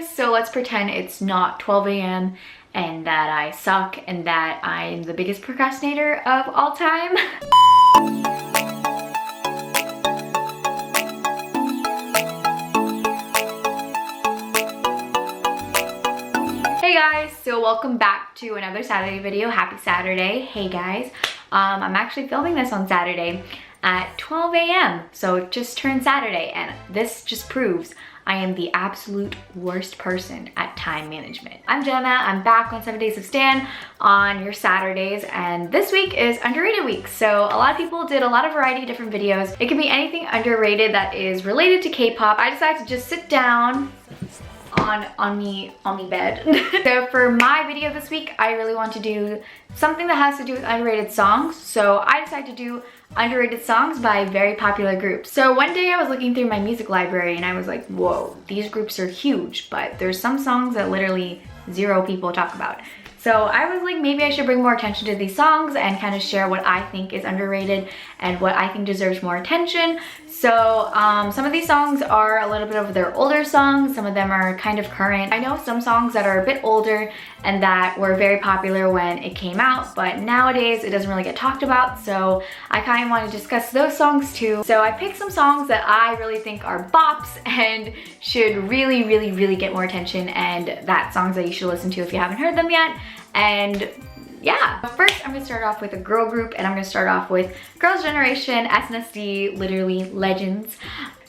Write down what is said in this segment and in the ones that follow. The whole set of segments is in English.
guys, so let's pretend it's not 12 a.m. and that I suck and that I'm the biggest procrastinator of all time. Hey guys, so welcome back to another Saturday video. Happy Saturday. Hey guys, I'm actually filming this on Saturday at 12 a.m. so it just turned Saturday, and this just proves I am the absolute worst person at time management. I'm Jenna, I'm back on 7 Days of Stan on your Saturdays, and this week is underrated week. So a lot of people did a lot of variety of different videos. It can be anything underrated that is related to K-pop. I decided to just sit down on me bed. So for my video this week, I really want to do something that has to do with underrated songs. So I decided to do underrated songs by very popular groups. So one day I was looking through my music library and I was like, whoa, these groups are huge, but there's some songs that literally 0 people talk about. So I was like, maybe I should bring more attention to these songs and kind of share what I think is underrated and what I think deserves more attention. So some of these songs are a little bit of their older songs. Some of them are kind of current. I know some songs that are a bit older and that were very popular when it came out, but nowadays it doesn't really get talked about. So I kind of want to discuss those songs too. So I picked some songs that I really think are bops and should really get more attention, and that songs that you should listen to if you haven't heard them yet. And yeah, first I'm gonna start off with a girl group, and I'm gonna start off with Girls' Generation, SNSD, literally legends.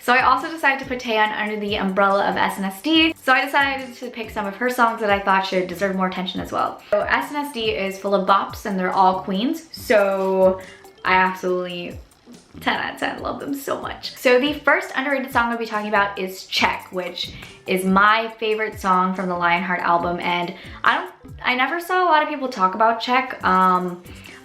So I also decided to put TAEYEON under the umbrella of SNSD. So I decided to pick some of her songs that I thought should deserve more attention as well. So SNSD is full of bops and they're all queens. So I absolutely 10 out of 10, love them so much. So the first underrated song I'll be talking about is Check, which is my favorite song from the Lionheart album, and I never saw a lot of people talk about Check. A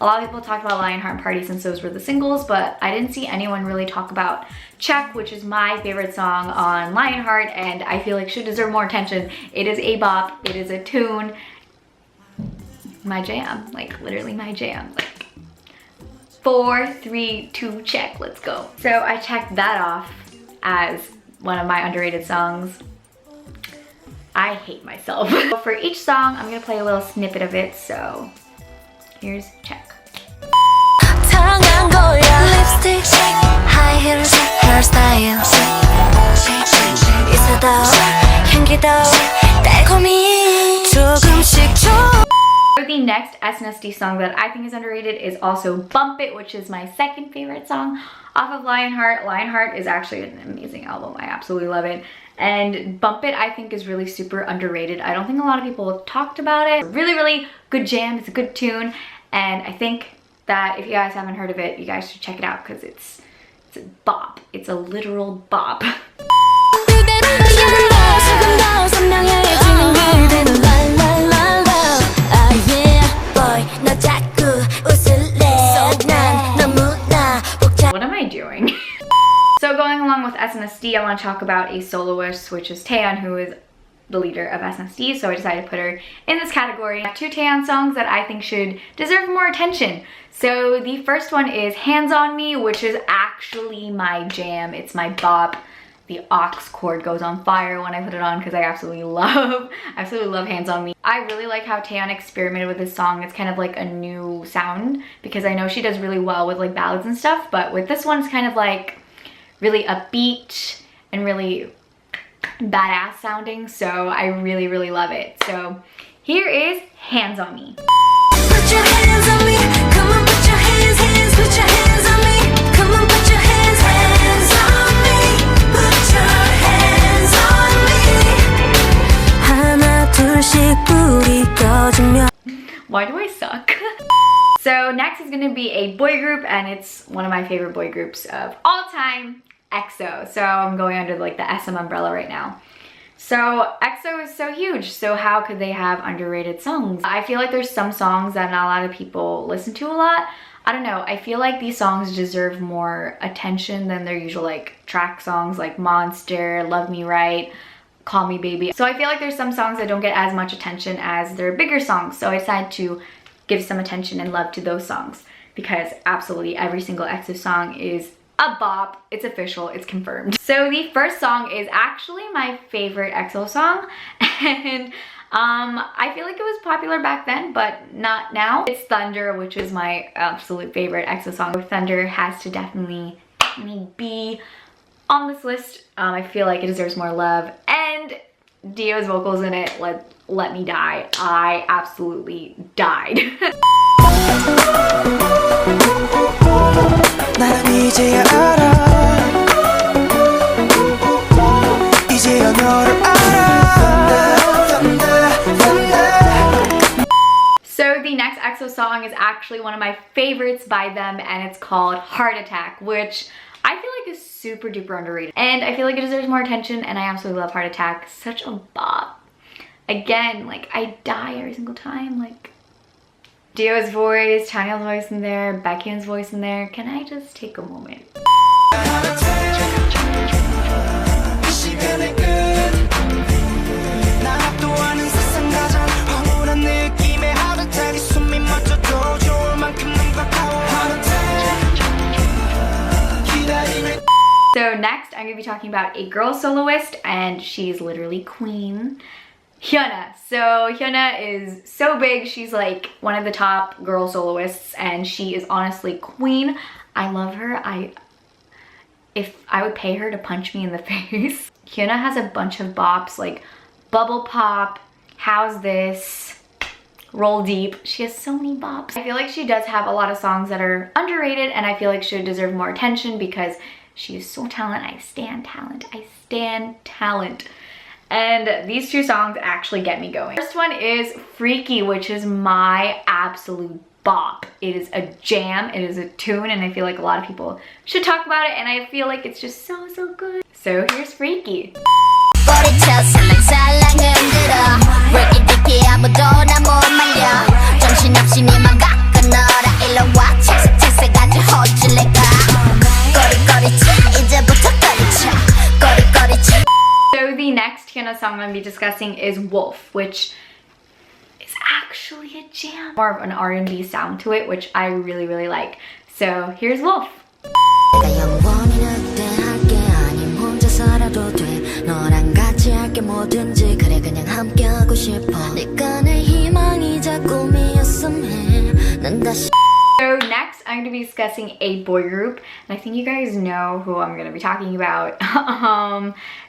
lot of people talked about Lionheart Party since those were the singles, but I didn't see anyone really talk about Check, which is my favorite song on Lionheart, and I feel like should deserve more attention. It is a bop, it is a tune, my jam, like literally my jam. Like 4, 3, 2, check, let's go. So I checked that off as one of my underrated songs. I hate myself. For each song, I'm gonna play a little snippet of it, so here's Check. The next SNSD song that I think is underrated is also Bump It, which is my second favorite song off of Lionheart. Lionheart is actually an amazing album. I absolutely love it. And Bump It, I think, is really super underrated. I don't think a lot of people have talked about it. Really good jam. It's a good tune. And I think that if you guys haven't heard of it, you guys should check it out because it's a bop. It's a literal bop. What am I doing? So going along with SNSD, I want to talk about a soloist, which is TAEYEON, who is the leader of SNSD, so I decided to put her in this category. 2 TAEYEON songs that I think should deserve more attention. So the first one is Hands on Me, which is actually my jam. It's my bop. The aux cord goes on fire when I put it on because I absolutely love Hands on Me. I really like how TAEYEON experimented with this song. It's kind of like a new sound because I know she does really well with like ballads and stuff, but with this one it's kind of like really upbeat and really badass sounding, so I really love it. So here is Hands on Me. Put your hands on me, come on, put your hands, put your hands on me, come on, put your hands on me, put your hands on me. 하나 둘씩 불이 꺼지면. Why do I suck? So next is gonna be a boy group, and it's one of my favorite boy groups of all time, EXO. So I'm going under like the SM umbrella right now. So EXO is so huge, so how could they have underrated songs? I feel like there's some songs that not a lot of people listen to a lot. I don't know, I feel like these songs deserve more attention than their usual like track songs like Monster, Love Me Right, Call Me Baby. So I feel like there's some songs that don't get as much attention as their bigger songs, so I decided to give some attention and love to those songs because absolutely every single EXO song is a bop. It's official, it's confirmed. So the first song is actually my favorite EXO song, and I feel like it was popular back then, but not now. It's Thunder, which is my absolute favorite EXO song. Thunder has to definitely be on this list. I feel like it deserves more love, and Dio's vocals in it, let me die. I absolutely died. So the next EXO song is actually one of my favorites by them, and it's called Heart Attack, which I feel like is super duper underrated. And I feel like it deserves more attention, and I absolutely love Heart Attack. Such a bop. Again, like, I die every single time. Like, Dio's voice, Chanyeol's voice in there, Baekhyun's voice in there. Can I just take a moment? So next, I'm gonna be talking about a girl soloist, and she's literally queen, HYUNA. So HYUNA is so big. She's like one of the top girl soloists, and she is honestly queen. I love her. If I would pay her to punch me in the face. HYUNA has a bunch of bops like Bubble Pop, How's This, Roll Deep. She has so many bops. I feel like she does have a lot of songs that are underrated, and I feel like should deserve more attention because she is so talented. I stan talent. I stan talent. And these two songs actually get me going. First one is Freaky, which is my absolute bop. It is a jam. It is a tune, and I feel like a lot of people should talk about it, and I feel like it's just so good. So here's Freaky. So the next HYUNA song I'm going to be discussing is Wolf, which is actually a jam. More of an R&B sound to it, which I really like. So here's Wolf. So next, I'm going to be discussing a boy group, and I think you guys know who I'm going to be talking about.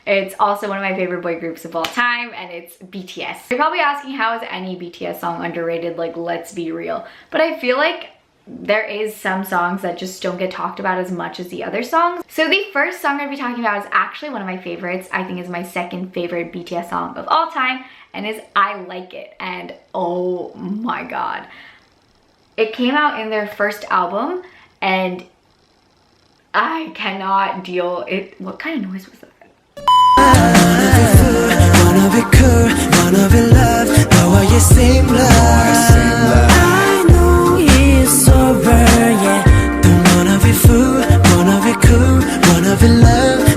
It's also one of my favorite boy groups of all time, and it's BTS. You're probably asking, how is any BTS song underrated? Like, let's be real. But I feel like there is some songs that just don't get talked about as much as the other songs. So the first song I'm going to be talking about is actually one of my favorites. I think is my second favorite BTS song of all time, and is I Like It. And oh my god. It came out in their first album, and I cannot deal it. What kind of noise was that? I know it's over, yeah. Don't wanna be fool, wanna be cool, wanna be love.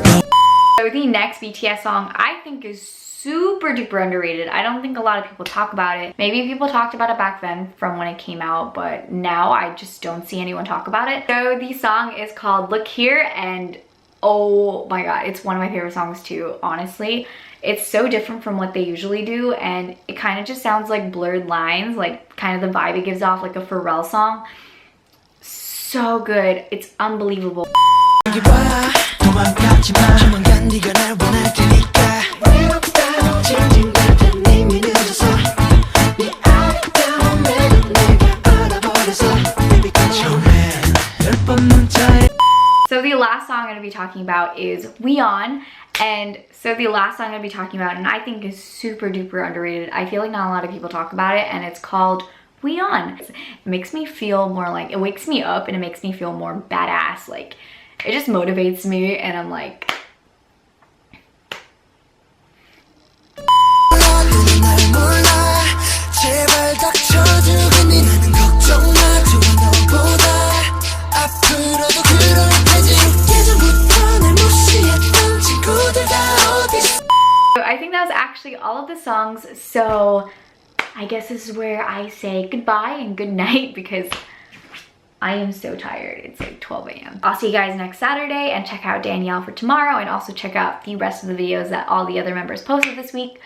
So the next BTS song I think is super duper underrated. I don't think a lot of people talk about it. Maybe people talked about it back then from when it came out, but now I just don't see anyone talk about it. So the song is called Look Here, and oh my god, it's one of my favorite songs too, honestly. It's so different from what they usually do, and it kind of just sounds like blurred lines, like kind of the vibe it gives off, like a Pharrell song. So good. It's unbelievable. So the last song I'm going to be talking about is WeOn, and so the last song I'm going to be talking about, and I think is super duper underrated. I feel like not a lot of people talk about it, and it's called WeOn. It makes me feel more like, it wakes me up and it makes me feel more badass. Like, it just motivates me, and I'm like, I think that was actually all of the songs, so I guess this is where I say goodbye and good night, because I am so tired. It's like 12 a.m. I'll see you guys next Saturday, and check out Danielle for tomorrow, and also check out the rest of the videos that all the other members posted this week.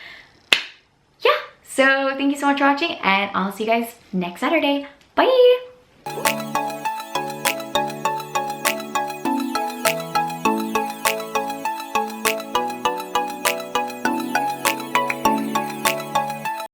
Yeah, so thank you so much for watching, and I'll see you guys next Saturday. Bye!